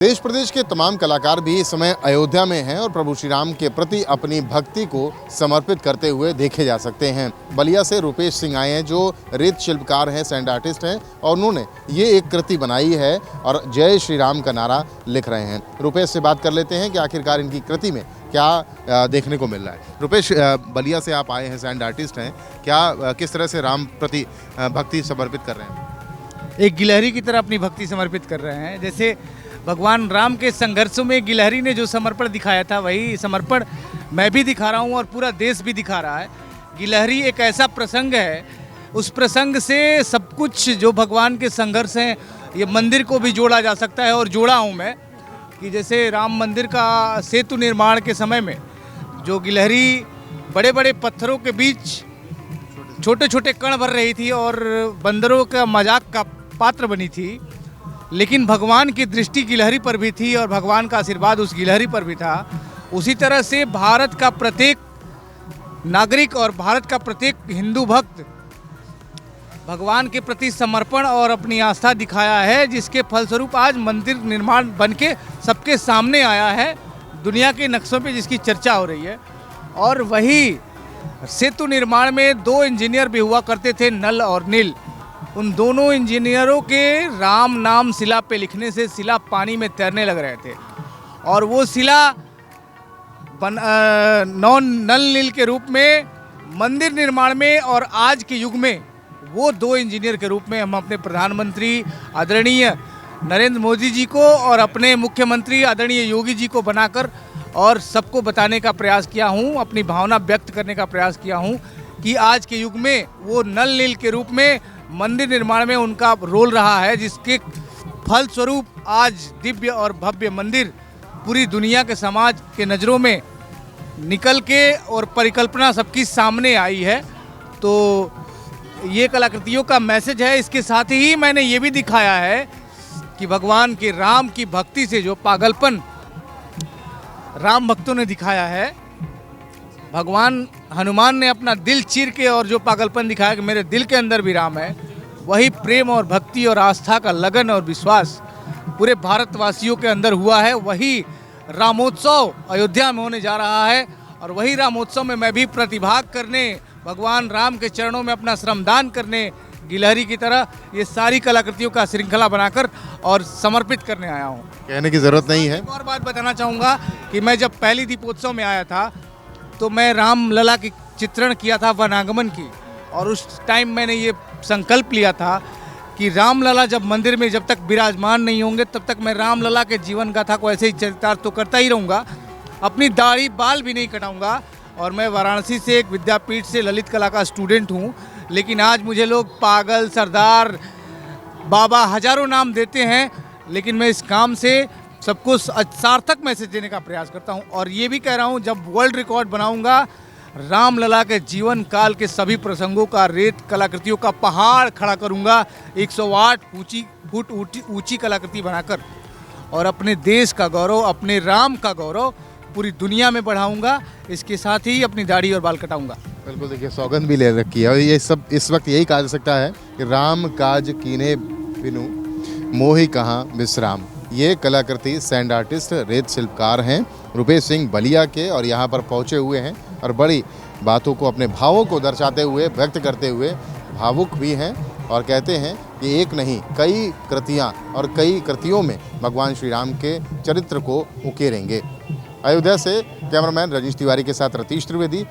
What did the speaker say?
देश प्रदेश के तमाम कलाकार भी इस समय अयोध्या में हैं और प्रभु श्री राम के प्रति अपनी भक्ति को समर्पित करते हुए देखे जा सकते हैं। बलिया से रुपेश सिंह आए हैं जो रेत शिल्पकार हैं, सैंड आर्टिस्ट हैं और उन्होंने ये एक कृति बनाई है और जय श्री राम का नारा लिख रहे हैं। रुपेश से बात कर लेते हैं कि आखिरकार इनकी कृति में क्या देखने को मिल रहा है। रुपेश, बलिया से आप आए हैं, सैंड आर्टिस्ट हैं, क्या किस तरह से राम प्रति भक्ति समर्पित कर रहे हैं? एक गिलहरी की तरह अपनी भक्ति समर्पित कर रहे हैं। जैसे भगवान राम के संघर्षों में गिलहरी ने जो समर्पण दिखाया था, वही समर्पण मैं भी दिखा रहा हूँ और पूरा देश भी दिखा रहा है। गिलहरी एक ऐसा प्रसंग है, उस प्रसंग से सब कुछ जो भगवान के संघर्ष हैं, ये मंदिर को भी जोड़ा जा सकता है और जोड़ा हूँ मैं कि जैसे राम मंदिर का सेतु निर्माण के समय में जो गिलहरी बड़े बड़े पत्थरों के बीच छोटे छोटे कण भर रही थी और बंदरों का मजाक का पात्र बनी थी, लेकिन भगवान की दृष्टि गिलहरी पर भी थी और भगवान का आशीर्वाद उस गिलहरी पर भी था। उसी तरह से भारत का प्रत्येक नागरिक और भारत का प्रत्येक हिंदू भक्त भगवान के प्रति समर्पण और अपनी आस्था दिखाया है, जिसके फलस्वरूप आज मंदिर निर्माण बनके सबके सामने आया है, दुनिया के नक्शों पे जिसकी चर्चा हो रही है। और वही सेतु निर्माण में दो इंजीनियर भी हुआ करते थे, नल और नील। उन दोनों इंजीनियरों के राम नाम शिला पे लिखने से शिला पानी में तैरने लग रहे थे और वो शिला नल नील के रूप में मंदिर निर्माण में और आज के युग में वो दो इंजीनियर के रूप में हम अपने प्रधानमंत्री आदरणीय नरेंद्र मोदी जी को और अपने मुख्यमंत्री आदरणीय योगी जी को बनाकर और सबको बताने का प्रयास किया हूँ, अपनी भावना व्यक्त करने का प्रयास किया हूँ कि आज के युग में वो नल नील के रूप में मंदिर निर्माण में उनका रोल रहा है, जिसके फलस्वरूप आज दिव्य और भव्य मंदिर पूरी दुनिया के समाज के नज़रों में निकल के और परिकल्पना सबकी सामने आई है। तो ये कलाकृतियों का मैसेज है। इसके साथ ही मैंने ये भी दिखाया है कि भगवान के राम की भक्ति से जो पागलपन राम भक्तों ने दिखाया है, भगवान हनुमान ने अपना दिल चीर के और जो पागलपन दिखाया कि मेरे दिल के अंदर भी राम है, वही प्रेम और भक्ति और आस्था का लगन और विश्वास पूरे भारतवासियों के अंदर हुआ है। वही रामोत्सव अयोध्या में होने जा रहा है और वही रामोत्सव में मैं भी प्रतिभाग करने, भगवान राम के चरणों में अपना श्रमदान करने गिलहरी की तरह ये सारी कलाकृतियों का श्रृंखला बनाकर और समर्पित करने आया हूँ। कहने की ज़रूरत नहीं है। एक और बात बताना चाहूँगा कि मैं जब पहली दीपोत्सव में आया था तो मैं राम लला की चित्रण किया था वनागमन की, और उस टाइम मैंने ये संकल्प लिया था कि राम लला जब मंदिर में जब तक विराजमान नहीं होंगे तब तक मैं राम लला के जीवन गाथा को ऐसे ही चरितार्थ तो करता ही रहूँगा, अपनी दाढ़ी बाल भी नहीं कटाऊँगा। और मैं वाराणसी से एक विद्यापीठ से ललित कला का स्टूडेंट हूँ, लेकिन आज मुझे लोग पागल, सरदार, बाबा हजारों नाम देते हैं, लेकिन मैं इस काम से सबको सार्थक मैसेज देने का प्रयास करता हूं। और ये भी कह रहा हूं, जब वर्ल्ड रिकॉर्ड बनाऊंगा राम लला के जीवन काल के सभी प्रसंगों का रेत कलाकृतियों का पहाड़ खड़ा करूंगा, 108 फुट ऊंची कलाकृति बनाकर, और अपने देश का गौरव, अपने राम का गौरव पूरी दुनिया में बढ़ाऊंगा। इसके साथ ही अपनी दाढ़ी और बाल कटाऊंगा। बिल्कुल, देखिए सौगंध भी ले रखी है और ये सब इस वक्त यही कहा जा सकता है कि राम काज कीन्हे बिनु मोहि कहाँ विश्राम। ये कलाकृति सैंड आर्टिस्ट रेत शिल्पकार हैं रुपेश सिंह बलिया के और यहाँ पर पहुँचे हुए हैं और बड़ी बातों को, अपने भावों को दर्शाते हुए, व्यक्त करते हुए भावुक भी हैं और कहते हैं कि एक नहीं कई कृतियाँ और कई कृतियों में भगवान श्री राम के चरित्र को उकेरेंगे। अयोध्या से कैमरामैन रजीश तिवारी के साथ रतीश त्रिवेदी,